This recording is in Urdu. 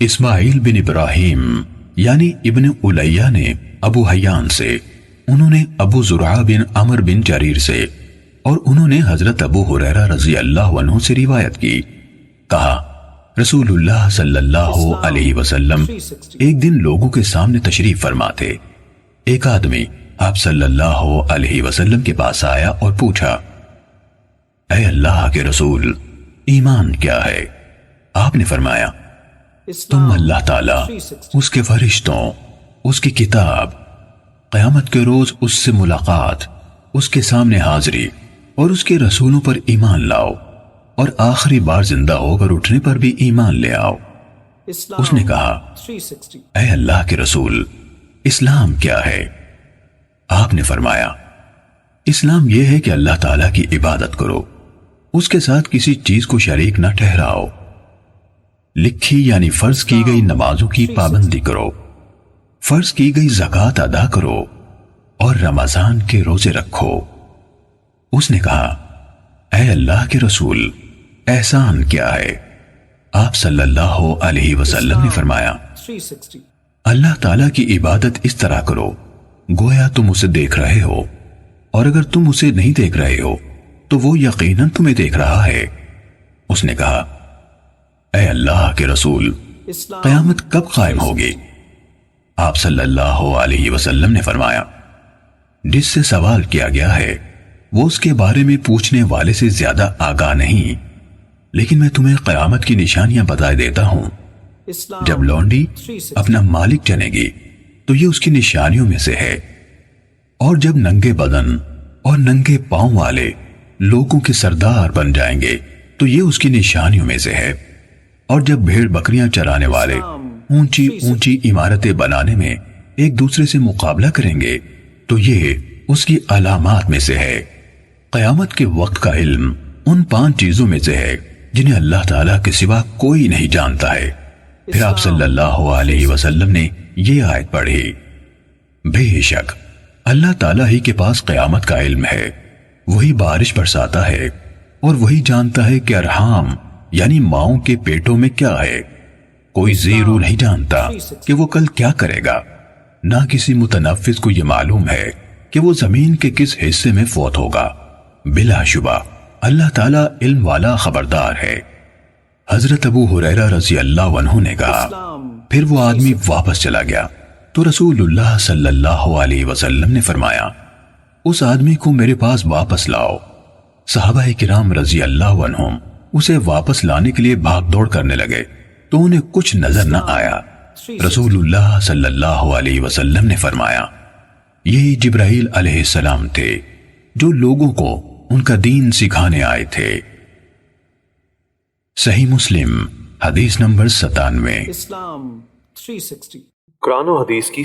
اسماعیل بن ابراہیم یعنی ابن الیہ نے ابو حیان سے، انہوں نے ابو زرعہ بن عمر بن جریر سے، اور انہوں نے حضرت ابو ہریرہ رضی اللہ عنہ سے روایت کی، کہا رسول اللہ صلی اللہ علیہ وسلم ایک دن لوگوں کے سامنے تشریف فرما تھے۔ ایک آدمی آپ صلی اللہ علیہ وسلم کے پاس آیا اور پوچھا، اے اللہ کے رسول، ایمان کیا ہے؟ آپ نے فرمایا، تم اللہ تعالیٰ، اس کے فرشتوں، اس کی کتاب، قیامت کے روز اس سے ملاقات، اس کے سامنے حاضری اور اس کے رسولوں پر ایمان لاؤ، اور آخری بار زندہ ہو کر اٹھنے پر بھی ایمان لے آؤ۔ اس نے کہا، اے اللہ کے رسول، اسلام کیا ہے؟ آپ نے فرمایا، اسلام یہ ہے کہ اللہ تعالیٰ کی عبادت کرو، اس کے ساتھ کسی چیز کو شریک نہ ٹھہراؤ، لکھی یعنی فرض کی گئی نمازوں کی پابندی کرو، فرض کی گئی زکوٰۃ ادا کرو، اور رمضان کے روزے رکھو۔ اس نے کہا، اے اللہ کے رسول، احسان کیا ہے؟ آپ صلی اللہ علیہ وسلم نے فرمایا، اللہ تعالیٰ کی عبادت اس طرح کرو گویا تم اسے دیکھ رہے ہو، اور اگر تم اسے نہیں دیکھ رہے ہو تو وہ یقیناً تمہیں دیکھ رہا ہے۔ اس نے کہا، اے اللہ کے رسول، قیامت کب قائم ہوگی؟ آپ صلی اللہ علیہ وسلم نے فرمایا، جس سے سوال کیا گیا ہے وہ اس کے بارے میں پوچھنے والے سے زیادہ آگاہ نہیں، لیکن میں تمہیں قیامت کی نشانیاں بتا دیتا ہوں۔ جب لونڈی اپنا مالک جنے گی تو یہ اس کی نشانیوں میں سے ہے، اور جب ننگے بدن اور ننگے پاؤں والے لوگوں کے سردار بن جائیں گے تو یہ اس کی نشانیوں میں سے ہے، اور جب بھیڑ بکریاں چرانے والے اونچی اونچی عمارتیں بنانے میں ایک دوسرے سے مقابلہ کریں گے تو یہ اس کی علامات میں سے ہے۔ قیامت کے وقت کا علم ان 5 چیزوں میں سے ہے جنہیں اللہ تعالیٰ کے سوا کوئی نہیں جانتا ہے۔ پھر آپ صلی اللہ علیہ وسلم نے یہ آیت پڑھی، بے شک اللہ تعالیٰ ہی کے پاس قیامت کا علم ہے، وہی بارش برساتا ہے، اور وہی جانتا ہے کہ ارحام یعنی ماؤں کے پیٹوں میں کیا ہے۔ کوئی زیرو نہیں جانتا کہ وہ کل کیا کرے گا، نہ کسی متنفس کو یہ معلوم ہے کہ وہ زمین کے کس حصے میں فوت ہوگا۔ بلا شبہ اللہ تعالیٰ علم والا خبردار ہے۔ حضرت ابو ہریرہ رضی اللہ عنہ نے کہا، پھر وہ آدمی واپس چلا گیا تو رسول اللہ صلی اللہ علیہ وسلم نے فرمایا، اس آدمی کو میرے پاس واپس لاؤ۔ صحابہ کرام رضی اللہ عنہم اسے واپس لانے کے لیے بھاگ دوڑ کرنے لگے تو انہیں کچھ نظر نہ آیا۔ رسول اللہ صلی اللہ علیہ وسلم نے فرمایا، یہی جبرائیل علیہ السلام تھے جو لوگوں کو ان کا دین سکھانے آئے تھے۔ صحیح مسلم حدیث نمبر 97۔ قرآن و حدیث کی